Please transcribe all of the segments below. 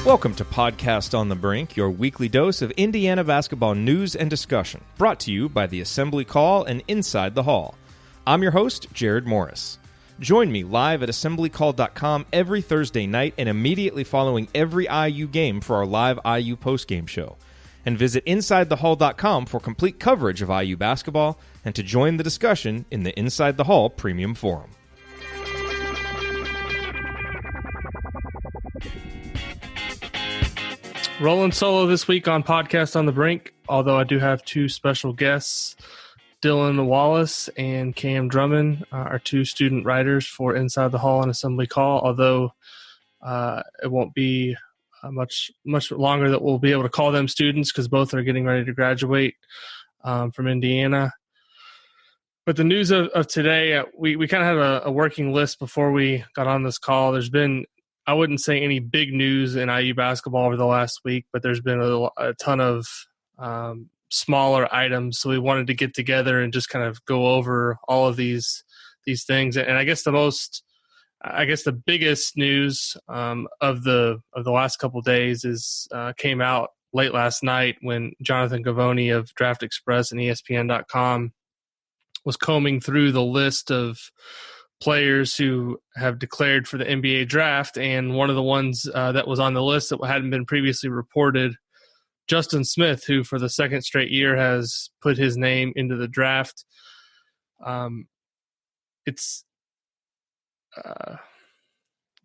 Welcome to Podcast on the Brink, your weekly dose of Indiana basketball news and discussion, brought to you by the Assembly Call and Inside the Hall. I'm your host, Jerod Morris. Join me live at assemblycall.com every Thursday night and immediately following every IU game for our live IU postgame show. And visit InsideTheHall.com for complete coverage of IU basketball and to join the discussion in the Inside the Hall Premium Forum. Rolling solo this week on Podcast on the Brink, although I do have two special guests, Dylan Wallace and Cam Drummond, are two student writers for Inside the Hall and Assembly Call, although it won't be much longer that we'll be able to call them students because both are getting ready to graduate from Indiana. But the news of today, we kind of had a working list before we got on this call. There's been, I wouldn't say any big news in IU basketball over the last week, but there's been a ton of smaller items. So we wanted to get together and just kind of go over all of these things. And I guess the biggest news of the last couple of days is came out late last night when Jonathan Gavoni of Draft Express and ESPN.com was combing through the list of players who have declared for the NBA draft, and one of the ones that was on the list that hadn't been previously reported, Justin Smith, who for the second straight year has put his name into the draft. It's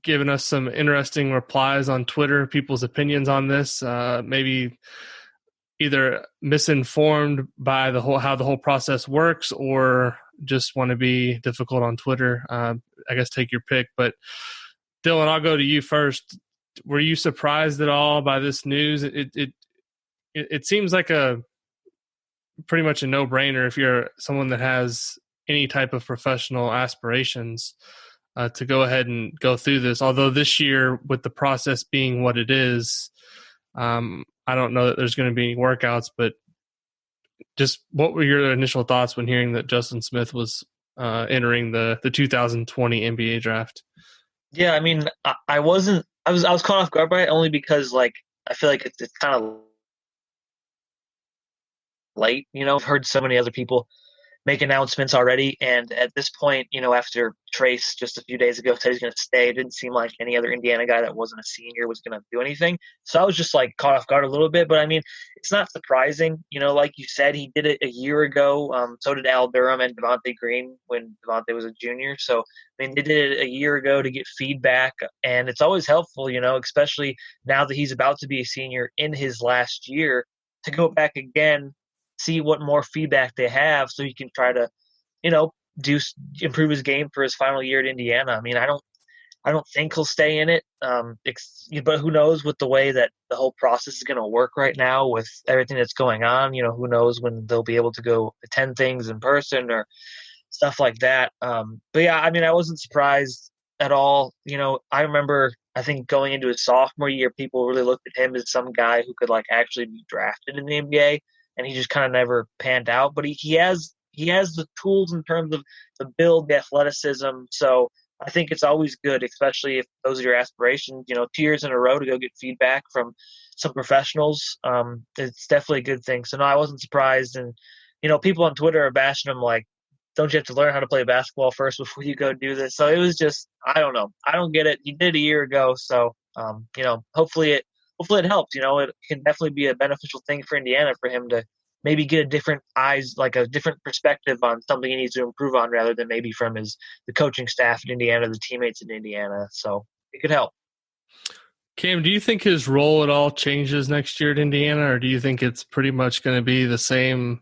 given us some interesting replies on Twitter, people's opinions on this, maybe either misinformed by how the whole process works or just want to be difficult on Twitter. I guess take your pick. But Dylan, I'll go to you first. Were you surprised at all by this news? It seems like a pretty much a no-brainer if you're someone that has any type of professional aspirations to go ahead and go through this. Although this year, with the process being what it is, I don't know that there's going to be any workouts, but just what were your initial thoughts when hearing that Justin Smith was entering the 2020 NBA draft? Yeah, I mean, I was caught off guard by it only because I feel like it's kind of late. I've heard so many other people make announcements already, and at this point, after Trace just a few days ago said he's going to stay, it didn't seem like any other Indiana guy that wasn't a senior was going to do anything. So I was just caught off guard a little bit, but I mean, it's not surprising. Like you said, he did it a year ago. So did Al Durham and Devontae Green when Devontae was a junior. So I mean, they did it a year ago to get feedback, and it's always helpful, especially now that he's about to be a senior in his last year, to go back again, see what more feedback they have so he can try to, improve his game for his final year at Indiana. I mean, I don't think he'll stay in it. But who knows with the way that the whole process is going to work right now with everything that's going on, who knows when they'll be able to go attend things in person or stuff like that. But yeah, I mean, I wasn't surprised at all. I remember, I think going into his sophomore year, people really looked at him as some guy who could actually be drafted in the NBA. And he just kind of never panned out. But he has the tools in terms of the build, the athleticism. So I think it's always good, especially if those are your aspirations. 2 years in a row to go get feedback from some professionals. It's definitely a good thing. So no, I wasn't surprised. And people on Twitter are bashing him don't you have to learn how to play basketball first before you go do this? So it was just, I don't know. I don't get it. He did a year ago. So hopefully it helps. It can definitely be a beneficial thing for Indiana for him to maybe get a different a different perspective on something he needs to improve on rather than maybe from the coaching staff in Indiana, the teammates in Indiana. So it could help. Cam, do you think his role at all changes next year at Indiana, or do you think it's pretty much going to be the same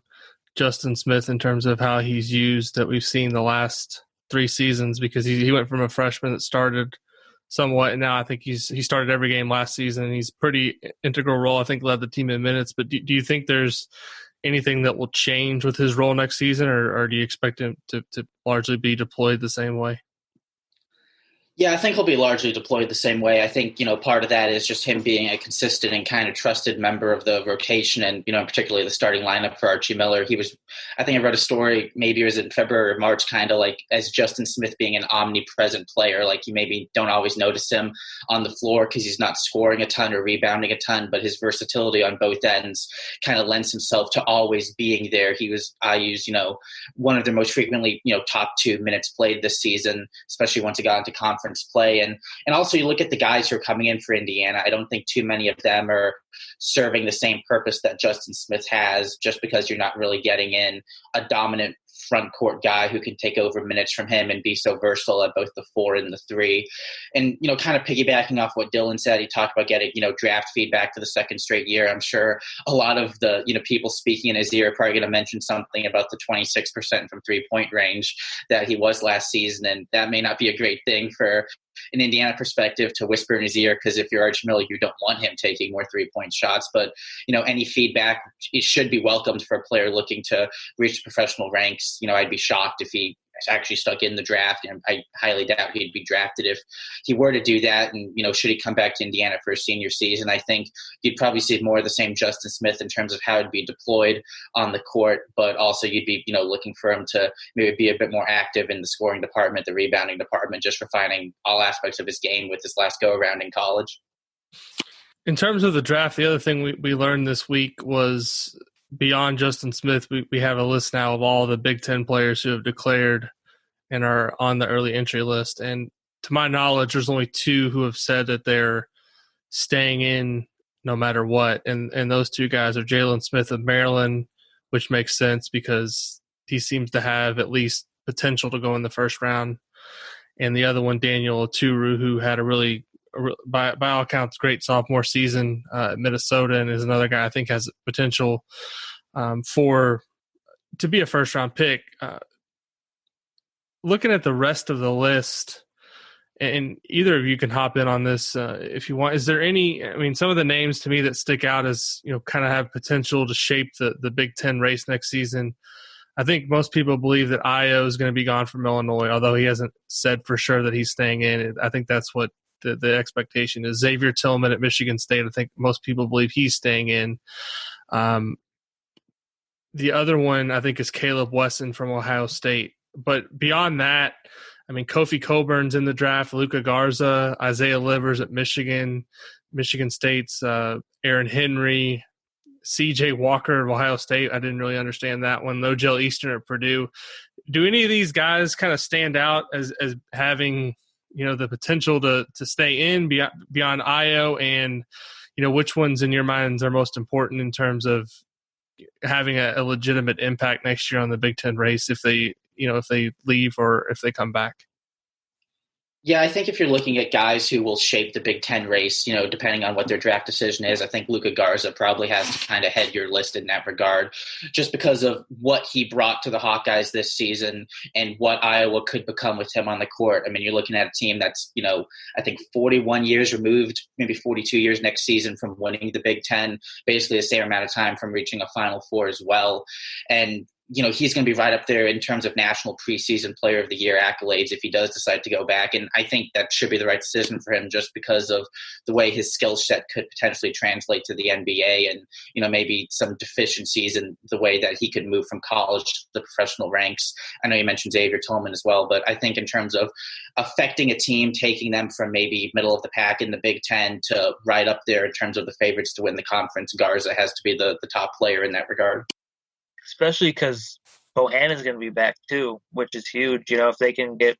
Justin Smith in terms of how he's used that we've seen the last 3 seasons? Because he went from a freshman that started somewhat, and now I think he started every game last season. He's pretty integral role. I think led the team in minutes. But do you think there's anything that will change with his role next season, or do you expect him to largely be deployed the same way? Yeah, I think he'll be largely deployed the same way. I think, part of that is just him being a consistent and kind of trusted member of the rotation and, particularly the starting lineup for Archie Miller. I think I read a story, maybe it was in February or March, kind of like as Justin Smith being an omnipresent player. Like you maybe don't always notice him on the floor because he's not scoring a ton or rebounding a ton, but his versatility on both ends kind of lends himself to always being there. He was, one of the most frequently, top 2 minutes played this season, especially once he got into conference play. And also you look at the guys who are coming in for Indiana, I don't think too many of them are serving the same purpose that Justin Smith has, just because you're not really getting in a dominant front court guy who can take over minutes from him and be so versatile at both the 4 and the 3. And, kind of piggybacking off what Dylan said, he talked about getting, draft feedback for the second straight year. I'm sure a lot of the, people speaking in his ear are probably going to mention something about the 26% from 3-point range that he was last season. And that may not be a great thing for an Indiana perspective to whisper in his ear, because if you're Archie Miller, you don't want him taking more 3-point shots. But, any feedback, it should be welcomed for a player looking to reach professional ranks. I'd be shocked if he actually stuck in the draft, and I highly doubt he'd be drafted if he were to do that. And, should he come back to Indiana for his senior season, I think you'd probably see more of the same Justin Smith in terms of how he'd be deployed on the court, but also you'd be, looking for him to maybe be a bit more active in the scoring department, the rebounding department, just refining all aspects of his game with this last go-around in college. In terms of the draft, the other thing we learned this week was beyond Justin Smith, we have a list now of all the Big Ten players who have declared and are on the early entry list. And to my knowledge, there's only 2 who have said that they're staying in no matter what. And those 2 guys are Jalen Smith of Maryland, which makes sense because he seems to have at least potential to go in the first round. And the other one, Daniel Oturu, who had by all accounts, great sophomore season at Minnesota, and is another guy I think has potential to be a first-round pick. Looking at the rest of the list, and either of you can hop in on this if you want. Is there some of the names to me that stick out as, kind of have potential to shape the Big Ten race next season? I think most people believe that Io is going to be gone from Illinois, although he hasn't said for sure that he's staying in. I think that's what the expectation is. Xavier Tillman at Michigan State, I think most people believe he's staying in. The other one, I think, is Caleb Wesson from Ohio State. But beyond that, Kofi Coburn's in the draft, Luka Garza, Isaiah Livers at Michigan State's Aaron Henry, C.J. Walker of Ohio State. I didn't really understand that one. Nojel Eastern at Purdue. Do any of these guys kind of stand out as having, the potential to stay in beyond Io? And, which ones in your minds are most important in terms of having a legitimate impact next year on the Big Ten race if they leave or if they come back? Yeah, I think if you're looking at guys who will shape the Big Ten race, depending on what their draft decision is, I think Luka Garza probably has to kind of head your list in that regard, just because of what he brought to the Hawkeyes this season and what Iowa could become with him on the court. You're looking at a team that's, I think 41 years removed, maybe 42 years next season from winning the Big Ten, basically the same amount of time from reaching a Final Four as well. And he's going to be right up there in terms of national preseason player of the year accolades if he does decide to go back. And I think that should be the right decision for him, just because of the way his skill set could potentially translate to the NBA and, maybe some deficiencies in the way that he could move from college to the professional ranks. I know you mentioned Xavier Tillman as well, but I think in terms of affecting a team, taking them from maybe middle of the pack in the Big Ten to right up there in terms of the favorites to win the conference, Garza has to be the top player in that regard. Especially because Bohannon's going to be back too, which is huge. If they can get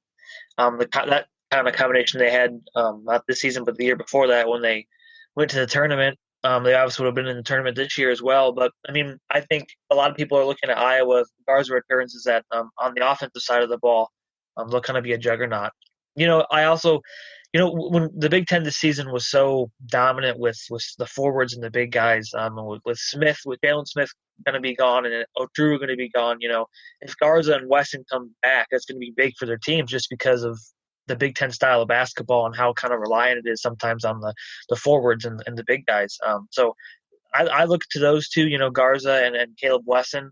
that kind of combination they had not this season but the year before that when they went to the tournament, they obviously would have been in the tournament this year as well. But I think a lot of people are looking at Iowa. Garza returns is that on the offensive side of the ball, they'll kind of be a juggernaut. I also. When the Big Ten this season was so dominant with the forwards and the big guys, with Jalen Smith going to be gone and Oturu going to be gone, if Garza and Wesson come back, that's going to be big for their teams just because of the Big Ten style of basketball and how kind of reliant it is sometimes on the forwards and the big guys. So I look to those two, Garza and Caleb Wesson.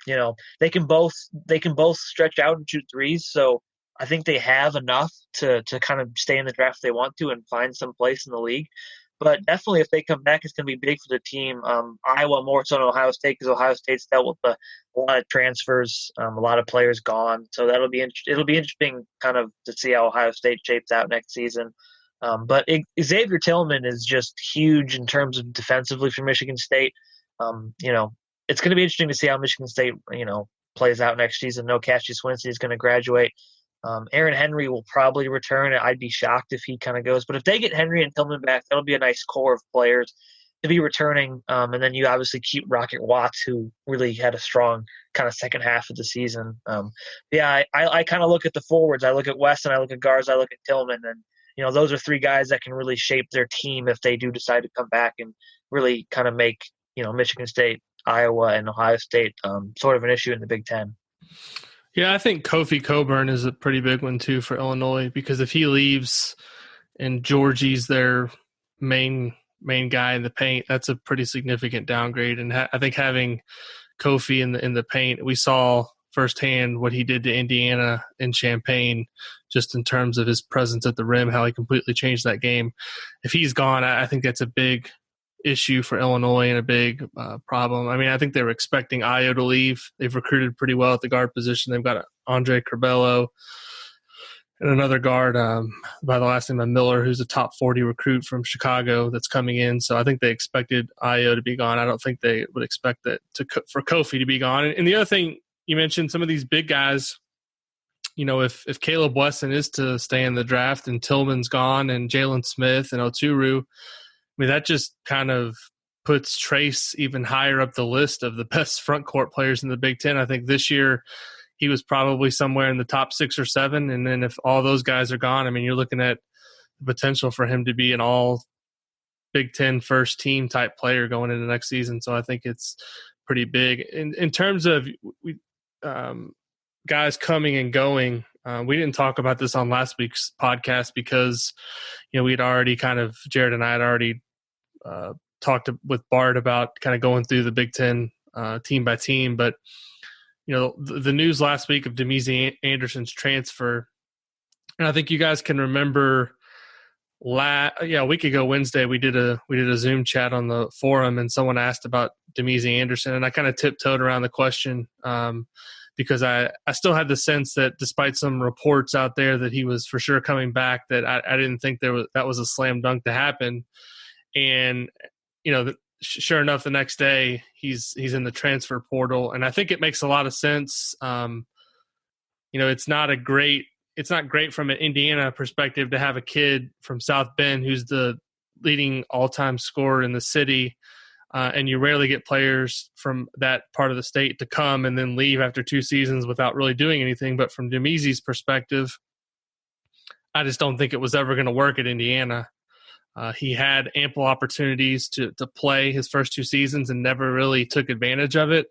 They can both stretch out and shoot threes. So I think they have enough to kind of stay in the draft if they want to and find some place in the league. But definitely, if they come back, it's going to be big for the team. Iowa more so than Ohio State, because Ohio State's dealt with a lot of transfers, a lot of players gone. So it'll be interesting kind of to see how Ohio State shapes out next season. But Xavier Tillman is just huge in terms of defensively for Michigan State. It's going to be interesting to see how Michigan State, plays out next season. No, Cassius Winston is going to graduate. Aaron Henry will probably return. I'd be shocked if he kind of goes. But if they get Henry and Tillman back, that'll be a nice core of players to be returning. And then you obviously keep Rocket Watts, who really had a strong kind of second half of the season. I kind of look at the forwards. I look at Weston, I look at Garza, I look at Tillman. And, those are three guys that can really shape their team if they do decide to come back and really kind of make, Michigan State, Iowa, and Ohio State sort of an issue in the Big Ten. Yeah, I think Kofi Coburn is a pretty big one too for Illinois, because if he leaves and Georgie's their main guy in the paint, that's a pretty significant downgrade. And I think having Kofi in the paint, we saw firsthand what he did to Indiana in Champaign, just in terms of his presence at the rim, how he completely changed that game. If he's gone, I think that's a big issue for Illinois and a big problem. I mean, I think they were expecting Ayo to leave. They've recruited pretty well at the guard position. They've got Andre Curbelo and another guard by the last name of Miller, who's a top 40 recruit from Chicago that's coming in. So I think they expected Ayo to be gone. I don't think they would expect that for Kofi to be gone. And the other thing you mentioned, some of these big guys, if Caleb Wesson is to stay in the draft and Tillman's gone and Jalen Smith and Oturu, I mean, that just kind of puts Trace even higher up the list of the best front court players in the Big Ten. I think this year he was probably somewhere in the top 6 or 7. And then if all those guys are gone, I mean, you're looking at the potential for him to be an all Big Ten first team type player going into next season. So I think it's pretty big. In terms of guys coming and going, we didn't talk about this on last week's podcast because, we'd already Jerod and I had already talked with Bart about kind of going through the Big Ten team by team. But, the news last week of Damezi Anderson's transfer, and I think you guys can remember a week ago Wednesday, we did a Zoom chat on the forum, and someone asked about Damezi Anderson, and I kind of tiptoed around the question because I still had the sense that despite some reports out there that he was for sure coming back, that I didn't think that was a slam dunk to happen. And, sure enough, the next day he's in the transfer portal. And I think it makes a lot of sense. It's not great from an Indiana perspective to have a kid from South Bend who's the leading all-time scorer in the city. And you rarely get players from that part of the state to come and then leave after 2 seasons without really doing anything. But from Damezi's perspective, I just don't think it was ever going to work at Indiana. He had ample opportunities to play his first 2 seasons and never really took advantage of it.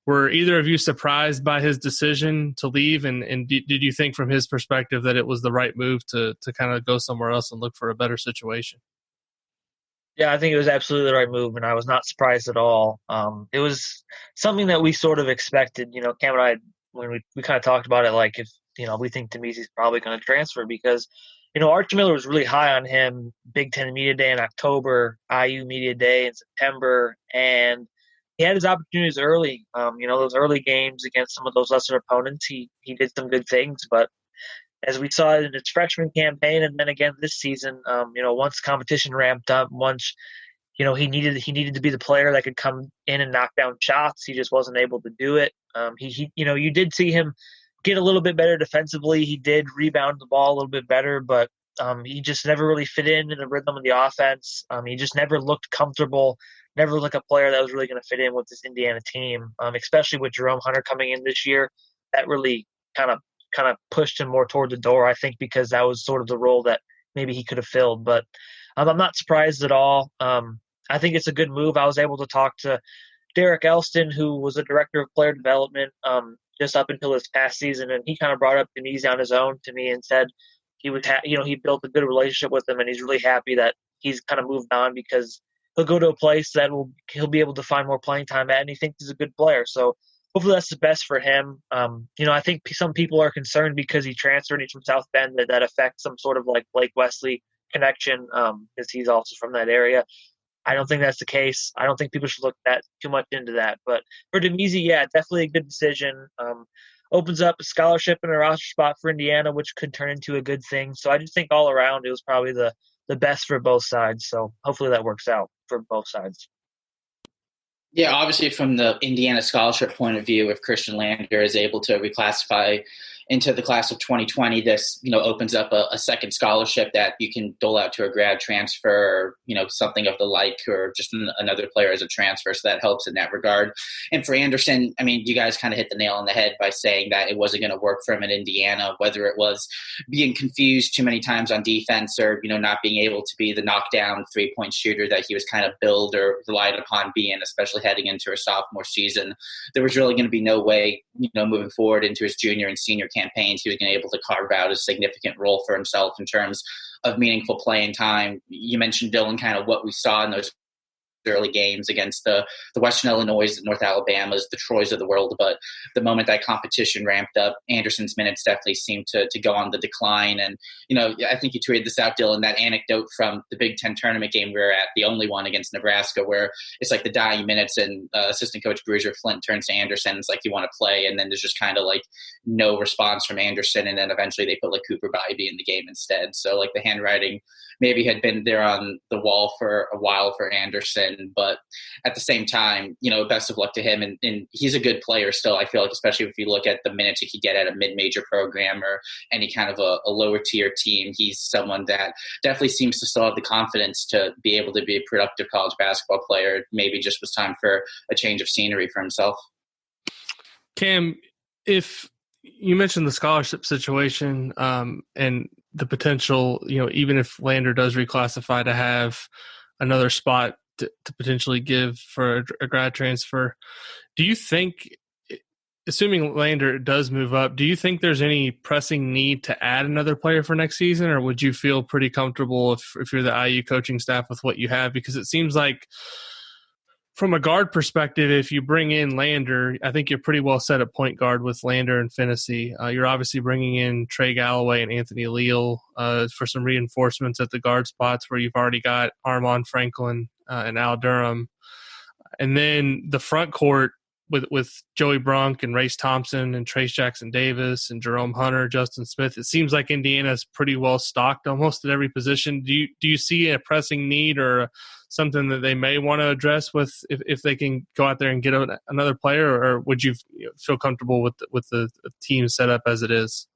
Were either of you surprised by his decision to leave? And did you think from his perspective that it was the right move to kind of go somewhere else and look for a better situation? Yeah, I think it was absolutely the right move, and I was not surprised at all. It was something that we sort of expected. Cam and I, when we kind of talked about it, like if, we think Damezi's probably going to transfer because, Archie Miller was really high on him, Big Ten Media Day in October, IU Media Day in September, and he had his opportunities early. Those early games against some of those lesser opponents, he did some good things, but as we saw in his freshman campaign and then again this season, once competition ramped up, once, he needed to be the player that could come in and knock down shots. He just wasn't able to do it. You did see him get a little bit better defensively. He did rebound the ball a little bit better, but he just never really fit in the rhythm of the offense. He just never looked comfortable, never looked like a player that was really going to fit in with this Indiana team, especially with Jerome Hunter coming in this year. That really kind of pushed him more toward the door, I think, because that was sort of the role that maybe he could have filled. But I'm not surprised at all. I think it's a good move. I was able to talk to Derek Elston, who was a director of player development just up until this past season, and he kind of brought up Damezi on his own to me and said he would he built a good relationship with him, and he's really happy that he's kind of moved on because he'll go to a place that he'll be able to find more playing time at, and he thinks he's a good player. So hopefully that's the best for him. I think some people are concerned because he transferred, he's from South Bend, that affects some sort of like Blake Wesley connection, because he's also from that area. I don't think that's the case. I don't think people should look too much into that. But for Damezi, yeah, definitely a good decision. Opens up a scholarship and a roster spot for Indiana, which could turn into a good thing. So I just think all around it was probably the best for both sides. So hopefully that works out for both sides. Yeah, obviously from the Indiana scholarship point of view, if Christian Lander is able to reclassify into the class of 2020, this, opens up a second scholarship that you can dole out to a grad transfer, or, something of the like, or just another player as a transfer. So that helps in that regard. And for Anderson, I mean, you guys kind of hit the nail on the head by saying that it wasn't going to work for him in Indiana, whether it was being confused too many times on defense or, not being able to be the knockdown 3-point shooter that he was kind of billed or relied upon being, especially heading into a sophomore season. There was really going to be no way, moving forward into his junior and senior campaigns, he was going to be able to carve out a significant role for himself in terms of meaningful playing time. You mentioned, Dylan, kind of what we saw in those early games against the Western Illinois, the North Alabamas, the Troys of the world. But the moment that competition ramped up, Anderson's minutes definitely seemed to go on the decline. And, I think you tweeted this out, Dylan, that anecdote from the Big Ten tournament game we were at, the only one against Nebraska, where it's like the dying minutes and assistant coach Bruiser Flint turns to Anderson. It's like, you want to play? And then there's just kind of like no response from Anderson. And then eventually they put like Cooper Bybee in the game instead. So like the handwriting maybe had been there on the wall for a while for Anderson. But at the same time, best of luck to him. And he's a good player still, I feel like, especially if you look at the minutes he could get at a mid-major program or any kind of a lower tier team. He's someone that definitely seems to still have the confidence to be able to be a productive college basketball player. Maybe just was time for a change of scenery for himself. Cam, if you mentioned the scholarship situation and the potential, even if Lander does reclassify, to have another spot to potentially give for a grad transfer, do you think, assuming Lander does move up, do you think there's any pressing need to add another player for next season, or would you feel pretty comfortable if you're the IU coaching staff with what you have? Because it seems like from a guard perspective, if you bring in Lander, I think you're pretty well set at point guard with Lander and Finney. You're obviously bringing in Trey Galloway and Anthony Leal for some reinforcements at the guard spots where you've already got Armand Franklin and Al Durham. And then the front court with Joey Brunk and Race Thompson and Trace Jackson Davis and Jerome Hunter, Justin Smith, it seems like Indiana's pretty well stocked almost at every position. Do you see a pressing need or something that they may want to address with if they can go out there and get another player, or would you feel comfortable with the team set up as it is?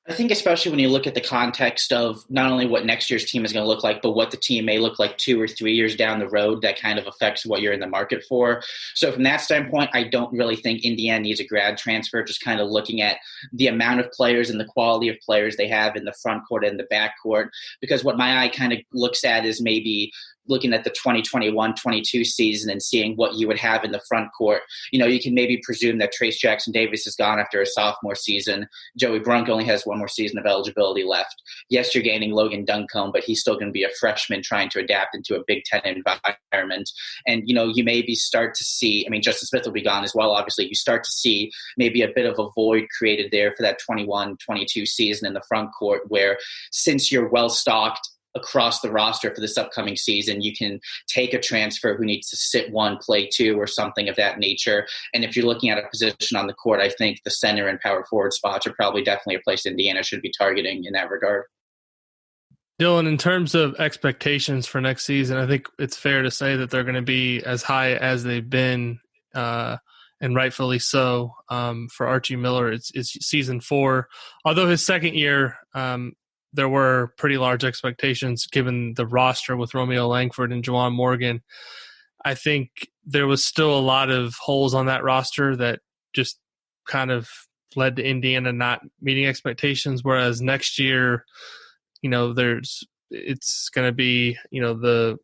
I think especially when you look at the context of not only what next year's team is going to look like, but what the team may look like 2 or 3 years down the road, that kind of affects what you're in the market for. So from that standpoint, I don't really think Indiana needs a grad transfer, just kind of looking at the amount of players and the quality of players they have in the front court and the back court, because what my eye kind of looks at is maybe looking at the 2021-22 season and seeing what you would have in the front court. You can maybe presume that Trace Jackson Davis is gone after a sophomore season. Joey Brunk only has one more season of eligibility left. Yes, you're gaining Logan Duncombe, but he's still going to be a freshman trying to adapt into a Big Ten environment. And, you maybe start to see, Justin Smith will be gone as well. Obviously, you start to see maybe a bit of a void created there for that 21-22 season in the front court, where since you're well stocked across the roster for this upcoming season, you can take a transfer who needs to sit 1, play 2, or something of that nature. And if you're looking at a position on the court, I think the center and power forward spots are probably definitely a place Indiana should be targeting in that regard. Dylan, in terms of expectations for next season, I think it's fair to say that they're going to be as high as they've been, and rightfully so. For Archie Miller, it's season 4. Although his second year, there were pretty large expectations given the roster with Romeo Langford and Juwan Morgan. I think there was still a lot of holes on that roster that just kind of led to Indiana not meeting expectations. Whereas next year, it's going to be, he'll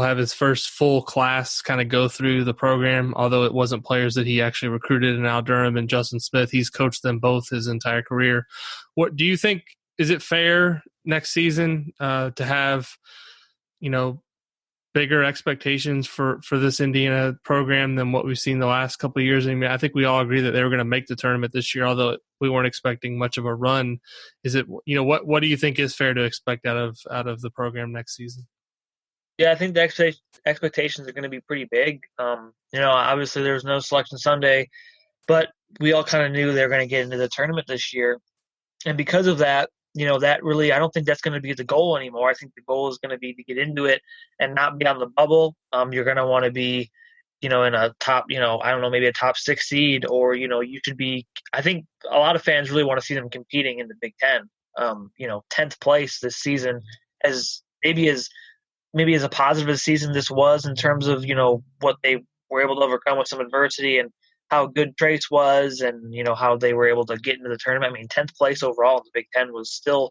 have his first full class kind of go through the program, although it wasn't players that he actually recruited in Al Durham and Justin Smith. He's coached them both his entire career. What do you think? Is it fair next season to have, bigger expectations for this Indiana program than what we've seen the last couple of years? I mean, I think we all agree that they were going to make the tournament this year, although we weren't expecting much of a run. Is it, what do you think is fair to expect out of the program next season? Yeah, I think the expectations are going to be pretty big. Obviously there was no Selection Sunday, but we all kind of knew they were going to get into the tournament this year. And because of that, that really, I don't think that's going to be the goal anymore. I think the goal is going to be to get into it and not be on the bubble. You're going to want to be, in a top, maybe a top 6 seed, or, you should be, I think a lot of fans really want to see them competing in the Big Ten. 10th place this season as maybe as a positive as season this was in terms of, what they were able to overcome with some adversity and how good Trace was and, how they were able to get into the tournament. I mean, 10th place overall in the Big Ten was still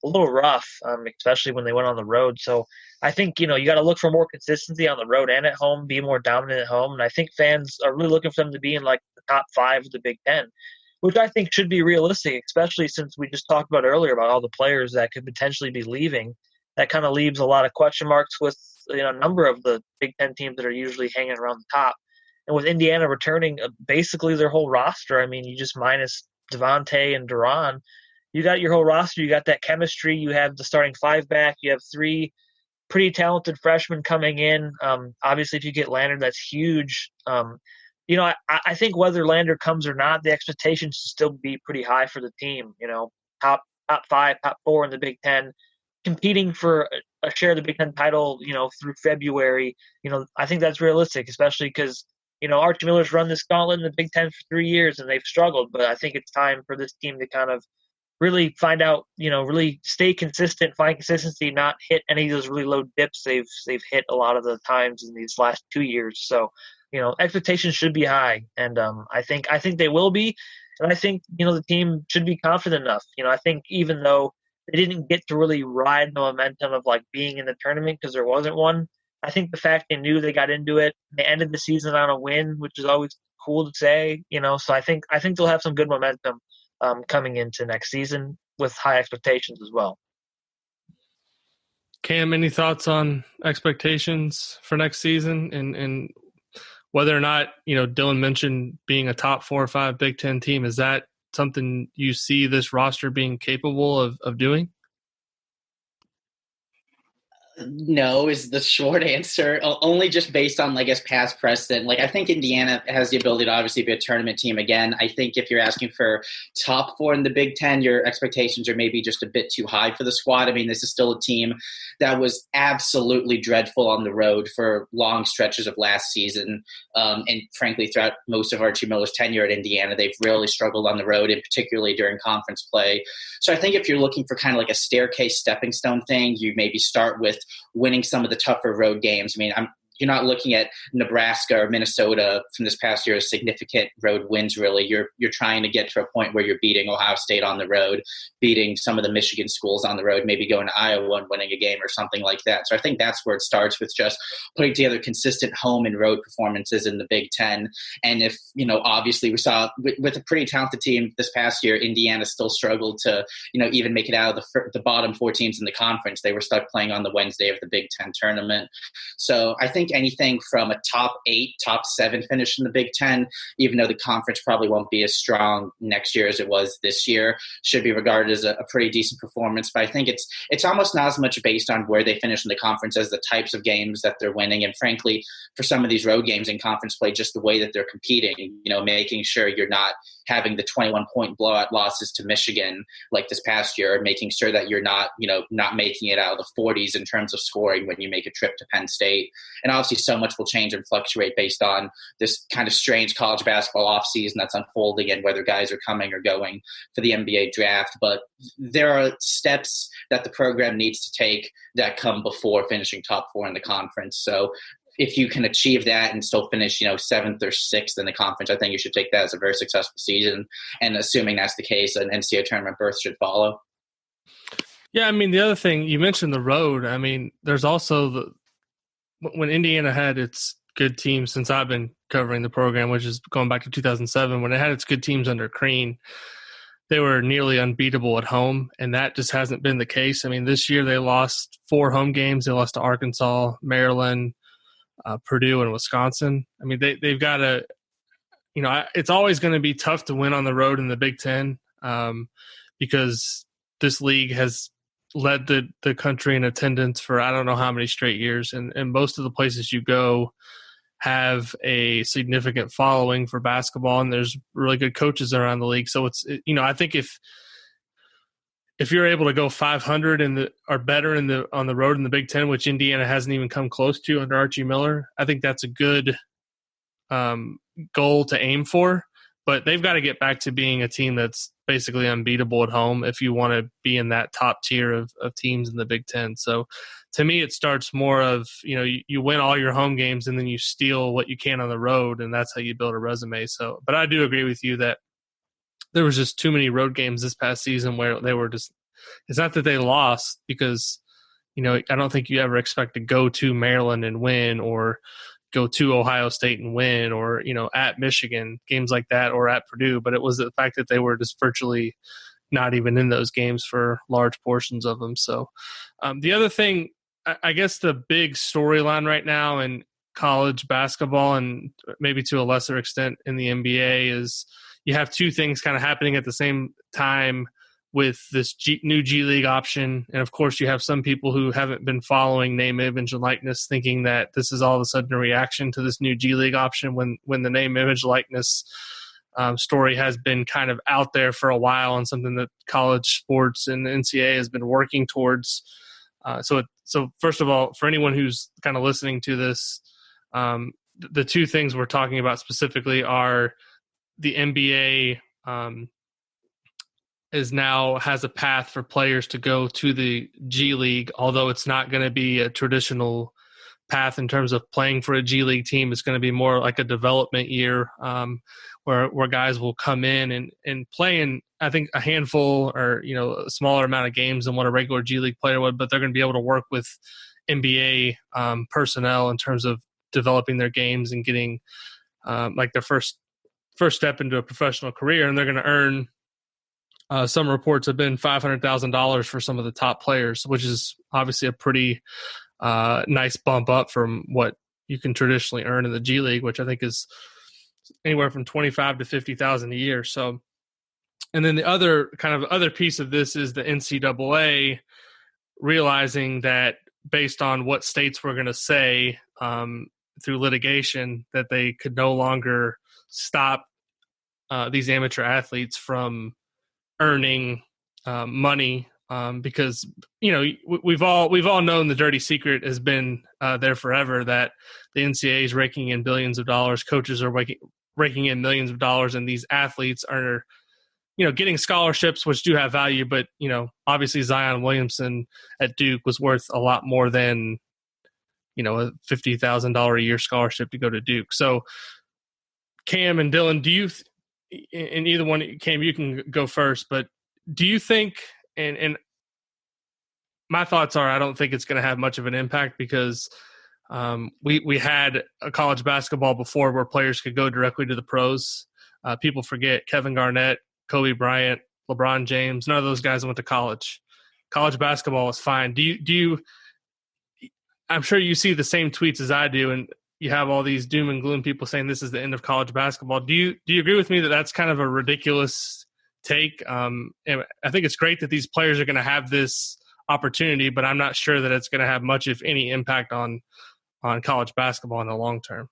a little rough, especially when they went on the road. So I think, you got to look for more consistency on the road and at home, be more dominant at home. And I think fans are really looking for them to be in like the top 5 of the Big Ten, which I think should be realistic, especially since we just talked about earlier about all the players that could potentially be leaving. That kind of leaves a lot of question marks with a number of the Big Ten teams that are usually hanging around the top. And with Indiana returning basically their whole roster, I mean, you just minus Devontae and Duran, you got your whole roster. You got that chemistry. You have the starting 5 back. You have 3 pretty talented freshmen coming in. Obviously, if you get Lander, that's huge. I think whether Lander comes or not, the expectations should still be pretty high for the team. Top 5, top 4 in the Big Ten, competing for a share of the Big Ten title, through February. I think that's realistic, especially because, Archie Miller's run this gauntlet in the Big Ten for 3 years and they've struggled. But I think it's time for this team to kind of really find out, really stay consistent, find consistency, not hit any of those really low dips they've hit a lot of the times in these last 2 years. So, expectations should be high, and I think they will be, and I think the team should be confident enough. I think even though they didn't get to really ride the momentum of like being in the tournament because there wasn't one, I think the fact they knew they got into it, they ended the season on a win, which is always cool to say. So I think they'll have some good momentum coming into next season with high expectations as well. Cam, any thoughts on expectations for next season and whether or not, Dylan mentioned being a top 4 or 5 Big Ten team. Is that something you see this roster being capable of doing? No is the short answer, only just based on, I guess, past precedent. I think Indiana has the ability to obviously be a tournament team again. I think if you're asking for top 4 in the Big Ten, your expectations are maybe just a bit too high for the squad. I mean, this is still a team that was absolutely dreadful on the road for long stretches of last season. And frankly, throughout most of Archie Miller's tenure at Indiana, they've really struggled on the road, and particularly during conference play. So I think if you're looking for kind of like a staircase stepping stone thing, you maybe start with winning some of the tougher road games. I mean, you're not looking at Nebraska or Minnesota from this past year as significant road wins, really. You're trying to get to a point where you're beating Ohio State on the road, beating some of the Michigan schools on the road, maybe going to Iowa and winning a game or something like that. So I think that's where it starts, with just putting together consistent home and road performances in the Big Ten. And if, obviously we saw with a pretty talented team this past year, Indiana still struggled to, even make it out of the bottom 4 teams in the conference. They were stuck playing on the Wednesday of the Big Ten tournament. So I think anything from a top 8, top 7 finish in the Big Ten, even though the conference probably won't be as strong next year as it was this year, should be regarded as a pretty decent performance. But I think it's almost not as much based on where they finish in the conference as the types of games that they're winning. And frankly, for some of these road games in conference play, just the way that they're competing, making sure you're not having the 21-point blowout losses to Michigan like this past year, making sure that you're not making it out of the 40s in terms of scoring when you make a trip to Penn State. And obviously so much will change and fluctuate based on this kind of strange college basketball offseason that's unfolding and whether guys are coming or going for the NBA draft. But there are steps that the program needs to take that come before finishing top 4 in the conference. So if you can achieve that and still finish, 7th or 6th in the conference, I think you should take that as a very successful season. And assuming that's the case, an NCAA tournament berth should follow. Yeah, I mean, the other thing, you mentioned the road. I mean, there's also when Indiana had its good teams, since I've been covering the program, which is going back to 2007, when it had its good teams under Crean, they were nearly unbeatable at home, and that just hasn't been the case. I mean, this year they lost 4 home games. They lost to Arkansas, Maryland, Purdue, and Wisconsin. I mean, they've got to, it's always going to be tough to win on the road in the Big Ten, because this league has led the country in attendance for I don't know how many straight years, and most of the places you go have a significant following for basketball, and there's really good coaches around the league. So it's, I think if you're able to go 500 or better on the road in the Big Ten, which Indiana hasn't even come close to under Archie Miller, I think that's a good goal to aim for. But they've got to get back to being a team that's basically unbeatable at home if you want to be in that top tier of teams in the Big Ten. So to me, it starts more of, you win all your home games and then you steal what you can on the road, and that's how you build a resume. So, but I do agree with you that there was just too many road games this past season where they were just – it's not that they lost because, I don't think you ever expect to go to Maryland and win, or – go to Ohio State and win, or, at Michigan, games like that, or at Purdue. But it was the fact that they were just virtually not even in those games for large portions of them. So the other thing, I guess the big storyline right now in college basketball, and maybe to a lesser extent in the NBA, is you have two things kind of happening at the same time with this new G League option. And of course you have some people who haven't been following name, image, and likeness thinking that this is all of a sudden a reaction to this new G League option, when the name, image, likeness story has been kind of out there for a while, and something that college sports and the NCAA has been working towards. So first of all, for anyone who's kind of listening to this, the two things we're talking about specifically are the NBA has a path for players to go to the G League, although it's not going to be a traditional path in terms of playing for a G League team. It's going to be more like a development year, where guys will come in and play in, I think, a handful or, a smaller amount of games than what a regular G League player would, but they're going to be able to work with NBA personnel in terms of developing their games and getting like their first step into a professional career. And they're going to earn, some reports have been $500,000 for some of the top players, which is obviously a pretty nice bump up from what you can traditionally earn in the G League, which I think is anywhere from $25,000 to $50,000 a year. So, and then the other piece of this is the NCAA realizing that based on what states were going to say through litigation, that they could no longer stop these amateur athletes from earning money, because we've all known the dirty secret has been there forever, that the NCAA is raking in billions of dollars, coaches are raking in millions of dollars, and these athletes are getting scholarships, which do have value, but obviously Zion Williamson at Duke was worth a lot more than a $50,000 a year scholarship to go to Duke. So Cam and Dylan, do you and either one, Cam, you can go first, but do you think, and my thoughts are, I don't think it's going to have much of an impact, because we had a college basketball before where players could go directly to the pros. People forget Kevin Garnett, Kobe Bryant, LeBron James, none of those guys went to college. College basketball is fine. Do you I'm sure you see the same tweets as I do, and you have all these doom and gloom people saying this is the end of college basketball. Do you agree with me that that's kind of a ridiculous take? And I think it's great that these players are going to have this opportunity, but I'm not sure that it's going to have much, if any, impact on college basketball in the long term.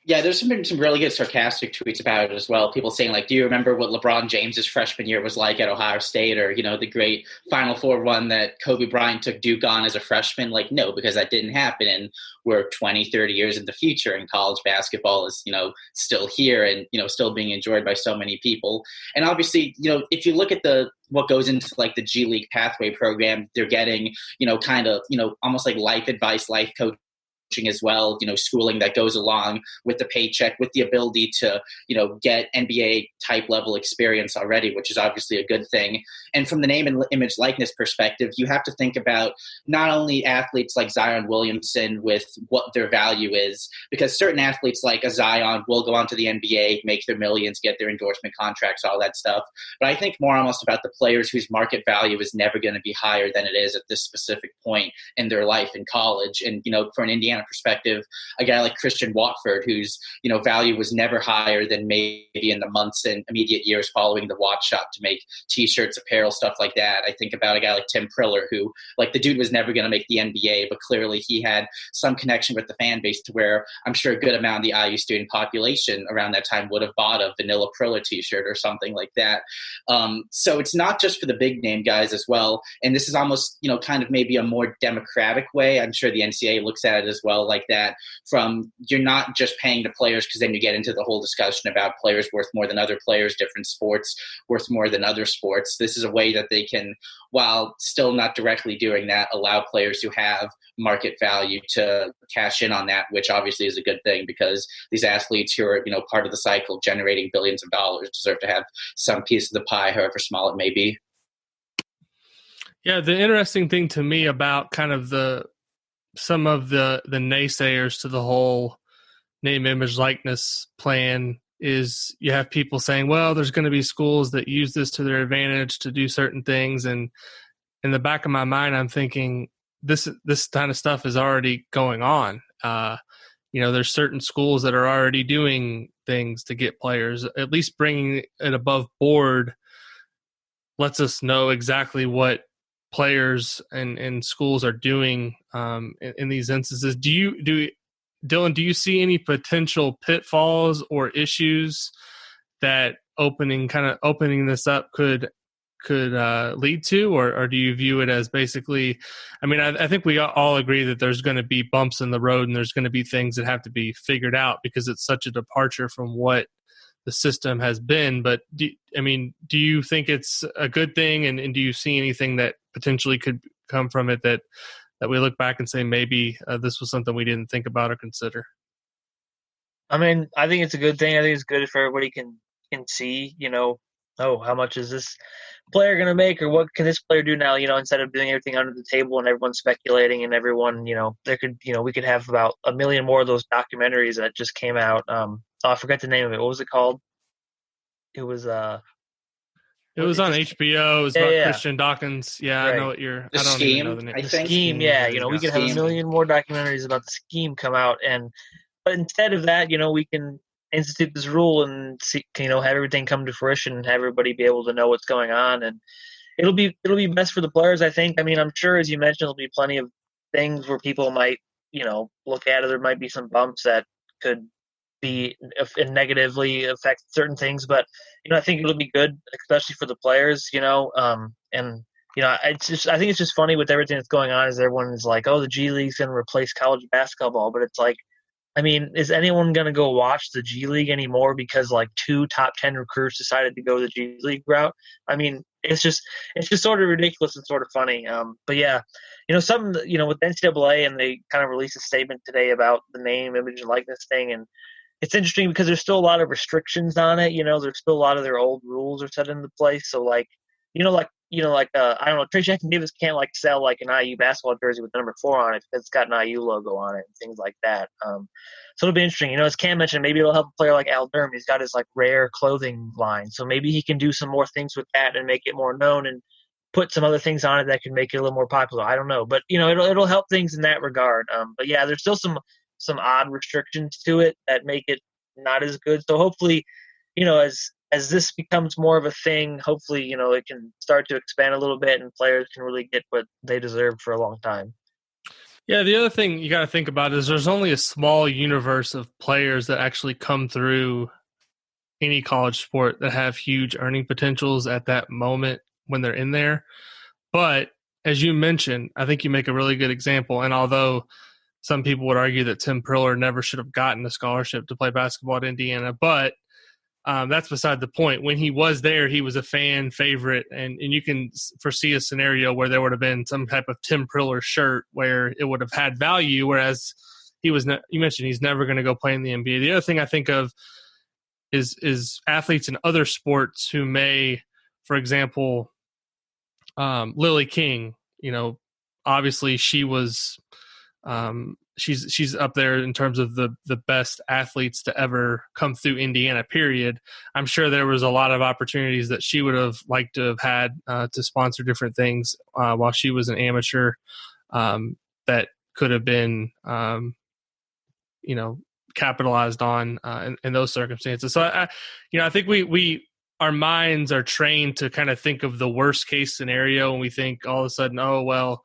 Yeah, there's been some really good sarcastic tweets about it as well. People saying, like, do you remember what LeBron James's freshman year was like at Ohio State, or, the great Final Four run that Kobe Bryant took Duke on as a freshman? Like, no, because that didn't happen. And we're 20, 30 years in the future, and college basketball is, still here and, still being enjoyed by so many people. And obviously, if you look at what goes into like the G League pathway program, they're getting, kind of, almost like life advice, life coaching as well, schooling that goes along with the paycheck, with the ability to, get NBA type level experience already, which is obviously a good thing. And from the name and image likeness perspective, you have to think about not only athletes like Zion Williamson with what their value is, because certain athletes like a Zion will go on to the NBA, make their millions, get their endorsement contracts, all that stuff. But I think more almost about the players whose market value is never going to be higher than it is at this specific point in their life in college. And, for an Indiana perspective, a guy like Christian Watford, whose, value was never higher than maybe in the months and immediate years following the watch shop to make T-shirts, apparel, stuff like that. I think about a guy like Tim Priller, who, the dude was never going to make the NBA, but clearly he had some connection with the fan base to where I'm sure a good amount of the IU student population around that time would have bought a vanilla Priller T-shirt or something like that. So it's not just for the big name guys as well. And this is almost, kind of maybe a more democratic way. I'm sure the NCAA looks at it as well like that, from you're not just paying the players, because then you get into the whole discussion about players worth more than other players, different sports worth more than other sports. This is a way that they can, while still not directly doing that, allow players who have market value to cash in on that, which obviously is a good thing, because these athletes who are, part of the cycle generating billions of dollars deserve to have some piece of the pie, however small it may be. Yeah, the interesting thing to me about kind of some of the naysayers to the whole name, image, likeness plan is you have people saying, well, there's going to be schools that use this to their advantage to do certain things. And in the back of my mind, I'm thinking this kind of stuff is already going on. There's certain schools that are already doing things to get players. At least bringing it above board lets us know exactly what players and schools are doing in these instances. Dylan, do you see any potential pitfalls or issues that opening this up could lead to, or do you view it as basically, I think we all agree that there's going to be bumps in the road and there's going to be things that have to be figured out because it's such a departure from what the system has been. But do you think it's a good thing, and do you see anything that potentially could come from it that we look back and say maybe this was something we didn't think about or consider? I think it's a good thing. I think it's good for everybody can see, how much is this player going to make, or what can this player do now, instead of doing everything under the table and everyone speculating and everyone, we could have about 1 million more of those documentaries that just came out. I forgot the name of it. What was it called? It was on HBO. It was about Christian Dawkins. Yeah, right. I know what you're. I don't even know the name. The Scheme. Yeah, we could have 1 million more documentaries about the Scheme come out, but instead of that, we can institute this rule and see, have everything come to fruition and have everybody be able to know what's going on, and it'll be best for the players, I think. I'm sure, as you mentioned, there'll be plenty of things where people might, look at it. There might be some bumps that could be negatively affect certain things, but I think it'll be good, especially for the players. I think it's just funny with everything that's going on. Is everyone is like, oh, the G League's going to replace college basketball, but it's like, is anyone going to go watch the G League anymore because 2 top 10 recruits decided to go the G League route? It's just sort of ridiculous and sort of funny. But yeah, something, with NCAA, and they kind of released a statement today about the name, image, and likeness thing, and it's interesting because there's still a lot of restrictions on it. There's still a lot of their old rules are set into place. So I don't know, Trey Jackson Davis can't sell an IU basketball jersey with the number 4 on it because it's got an IU logo on it and things like that. So it'll be interesting. As Cam mentioned, maybe it'll help a player like Al Durham. He's got his rare clothing line, so maybe he can do some more things with that and make it more known and put some other things on it that can make it a little more popular. I don't know, but it'll help things in that regard. But yeah, there's still some odd restrictions to it that make it not as good. So hopefully, as this becomes more of a thing, hopefully, it can start to expand a little bit and players can really get what they deserve for a long time. Yeah, the other thing you got to think about is there's only a small universe of players that actually come through any college sport that have huge earning potentials at that moment when they're in there. But as you mentioned, I think you make a really good example. And although some people would argue that Tim Priller never should have gotten a scholarship to play basketball at Indiana, but that's beside the point. When he was there, he was a fan favorite, and you can foresee a scenario where there would have been some type of Tim Priller shirt where it would have had value, whereas you mentioned he's never going to go play in the NBA. The other thing I think of is athletes in other sports who may, for example, Lily King. Obviously she was. She's up there in terms of the best athletes to ever come through Indiana, period. I'm sure there was a lot of opportunities that she would have liked to have had to sponsor different things while she was an amateur that could have been, capitalized on in those circumstances. So, I think our minds are trained to kind of think of the worst case scenario, and we think all of a sudden, oh, well,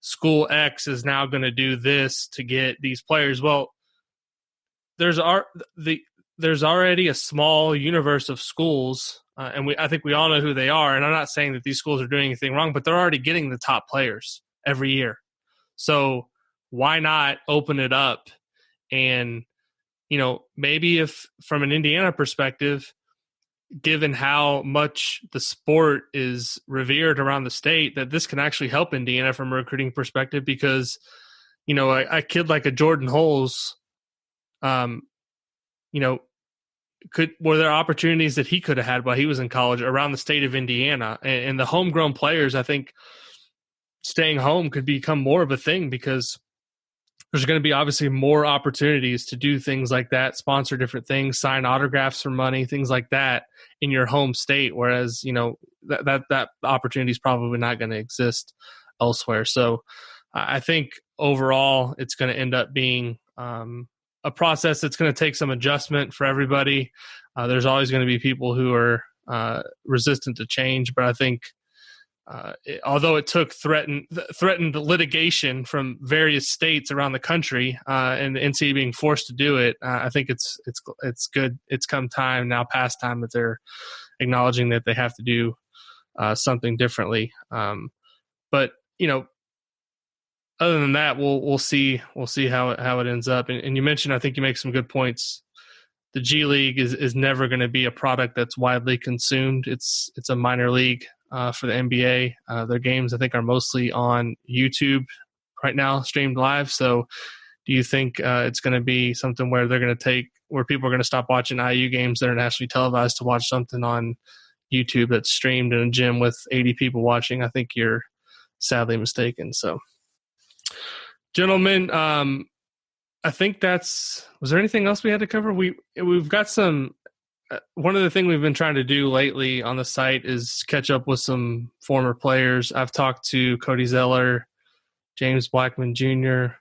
school X is now going to do this to get these players. Well, there's already a small universe of schools, and I think we all know who they are. And I'm not saying that these schools are doing anything wrong, but they're already getting the top players every year. So why not open it up? And maybe if from an Indiana perspective, given how much the sport is revered around the state, that this can actually help Indiana from a recruiting perspective, because, a kid like a Jordan Holes, were there opportunities that he could have had while he was in college around the state of Indiana, and the homegrown players, I think staying home could become more of a thing, because there's going to be obviously more opportunities to do things like that, sponsor different things, sign autographs for money, things like that in your home state. Whereas, that opportunity is probably not going to exist elsewhere. So I think overall it's going to end up being a process that's going to take some adjustment for everybody. There's always going to be people who are resistant to change, but I think although it took threatened litigation from various states around the country and the NCAA being forced to do it, I think it's good. It's come time now, past time, that they're acknowledging that they have to do something differently. But other than that, we'll see how it ends up. And you mentioned, I think you make some good points. The G League is never going to be a product that's widely consumed. It's a minor league. For the NBA. Their games, I think, are mostly on YouTube right now, streamed live. So do you think it's going to be something where where people are going to stop watching IU games that are nationally televised to watch something on YouTube that's streamed in a gym with 80 people watching? I think you're sadly mistaken. So, gentlemen, I think was there anything else we had to cover? We've got some. One of the things we've been trying to do lately on the site is catch up with some former players. I've talked to Cody Zeller, James Blackman Jr.,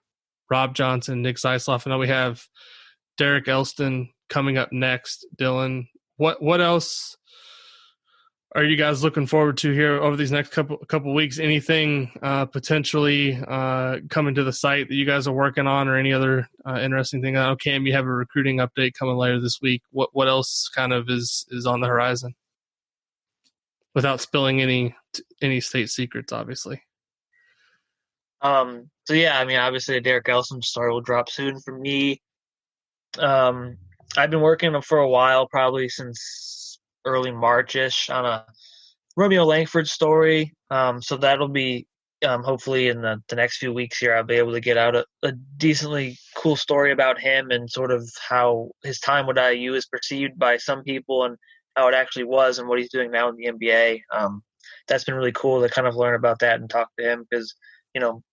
Rob Johnson, Nick Zeisloff, and then we have Derek Elston coming up next. Dylan, what else are you guys looking forward to here over these next couple weeks? Anything potentially coming to the site that you guys are working on, or any other interesting thing? I know, Cam, you have a recruiting update coming later this week. What else kind of is on the horizon, without spilling any state secrets, obviously? So yeah, obviously the Derek Elston story will drop soon for me. I've been working on him for a while, probably since early March-ish, on a Romeo Langford story. So that'll be hopefully in the next few weeks here, I'll be able to get out a decently cool story about him and sort of how his time with IU is perceived by some people and how it actually was and what he's doing now in the NBA. That's been really cool to kind of learn about that and talk to him, because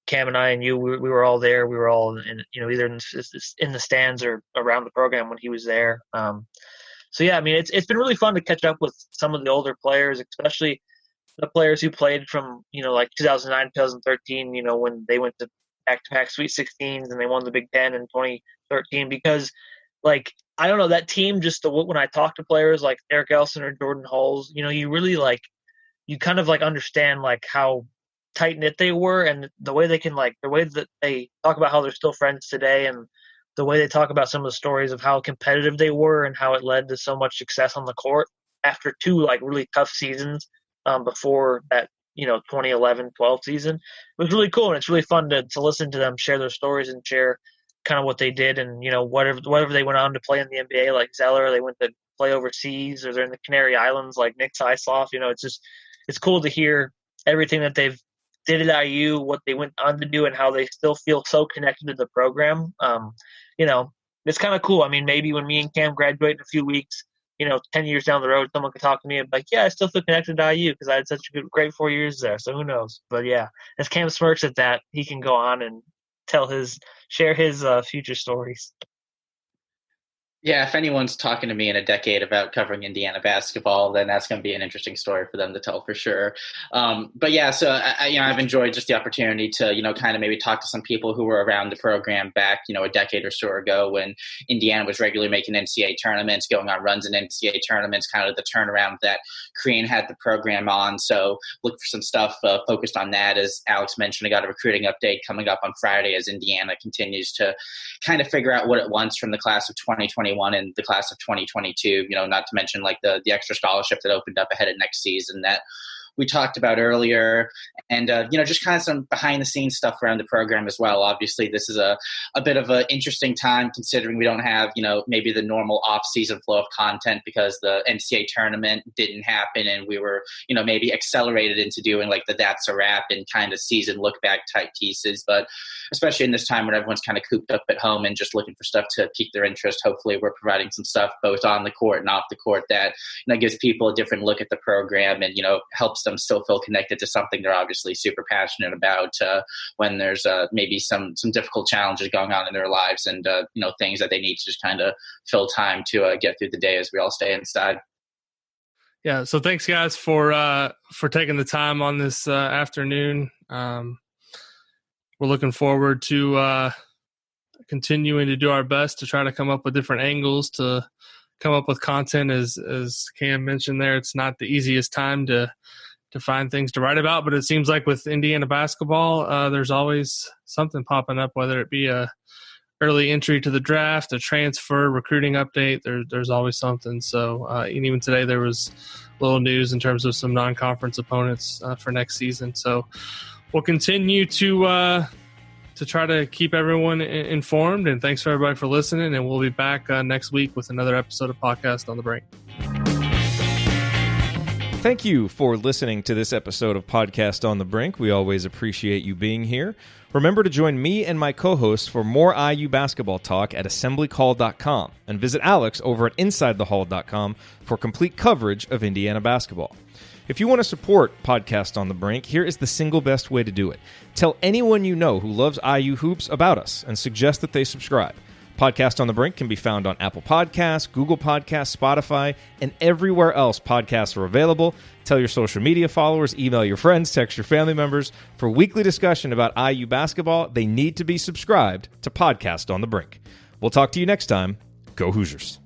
Cam and I and you, we were all there. We were all either in the stands or around the program when he was there. So yeah, it's been really fun to catch up with some of the older players, especially the players who played from, like 2009, 2013, when they went to back-to-back Sweet 16s and they won the Big Ten in 2013. Because, I don't know, that team, when I talk to players like Derek Elston or Jordan Hulls, you really, you kind of, understand, how tight-knit they were, and the way they can, the way that they talk about how they're still friends today, and the way they talk about some of the stories of how competitive they were and how it led to so much success on the court after two really tough seasons before that 2011-12 season. It was really cool, and it's really fun to listen to them share their stories and share kind of what they did, and whatever they went on to play in the NBA, like Zeller, they went to play overseas, or they're in the Canary Islands like Nick Zeisloff. It's cool to hear everything that they've did at IU, what they went on to do, and how they still feel so connected to the program. It's kind of cool. I mean, maybe when me and Cam graduate in a few weeks, 10 years down the road, someone could talk to me and be like, yeah, I still feel connected to IU because I had such a great 4 years there. So who knows? But yeah, as Cam smirks at that, he can go on and share his future stories. Yeah, if anyone's talking to me in a decade about covering Indiana basketball, then that's going to be an interesting story for them to tell for sure. But yeah, so I've enjoyed just the opportunity to kind of maybe talk to some people who were around the program back a decade or so ago when Indiana was regularly making NCAA tournaments, going on runs in NCAA tournaments, kind of the turnaround that Crean had the program on. So look for some stuff focused on that. As Alex mentioned, I got a recruiting update coming up on Friday as Indiana continues to kind of figure out what it wants from the class of 2021 and the class of 2022, not to mention like the extra scholarship that opened up ahead of next season that we talked about earlier, and just kind of some behind the scenes stuff around the program as well. Obviously, this is a bit of an interesting time considering we don't have maybe the normal off season flow of content because the NCAA tournament didn't happen, and we were maybe accelerated into doing like the That's a Wrap and kind of season look back type pieces. But especially in this time when everyone's kind of cooped up at home and just looking for stuff to pique their interest, hopefully we're providing some stuff both on the court and off the court that gives people a different look at the program and helps them still feel connected to something they're obviously super passionate about when there's maybe some difficult challenges going on in their lives and things that they need to just kind of fill time to get through the day as we all stay inside. Yeah, so thanks guys for taking the time on this afternoon. We're looking forward to continuing to do our best to try to come up with different angles to come up with content. As Cam mentioned there, it's not the easiest time to find things to write about, but it seems like with Indiana basketball, there's always something popping up, whether it be a early entry to the draft, a transfer, recruiting update. There's always something. So and even today there was a little news in terms of some non-conference opponents for next season. So we'll continue to try to keep everyone informed. And thanks for everybody for listening. And we'll be back next week with another episode of Podcast on the Brink. Thank you for listening to this episode of Podcast on the Brink. We always appreciate you being here. Remember to join me and my co-hosts for more IU basketball talk at assemblycall.com and visit Alex over at insidethehall.com for complete coverage of Indiana basketball. If you want to support Podcast on the Brink, here is the single best way to do it. Tell anyone you know who loves IU hoops about us and suggest that they subscribe. Podcast on the Brink can be found on Apple Podcasts, Google Podcasts, Spotify, and everywhere else podcasts are available. Tell your social media followers, email your friends, text your family members. For weekly discussion about IU basketball, they need to be subscribed to Podcast on the Brink. We'll talk to you next time. Go Hoosiers.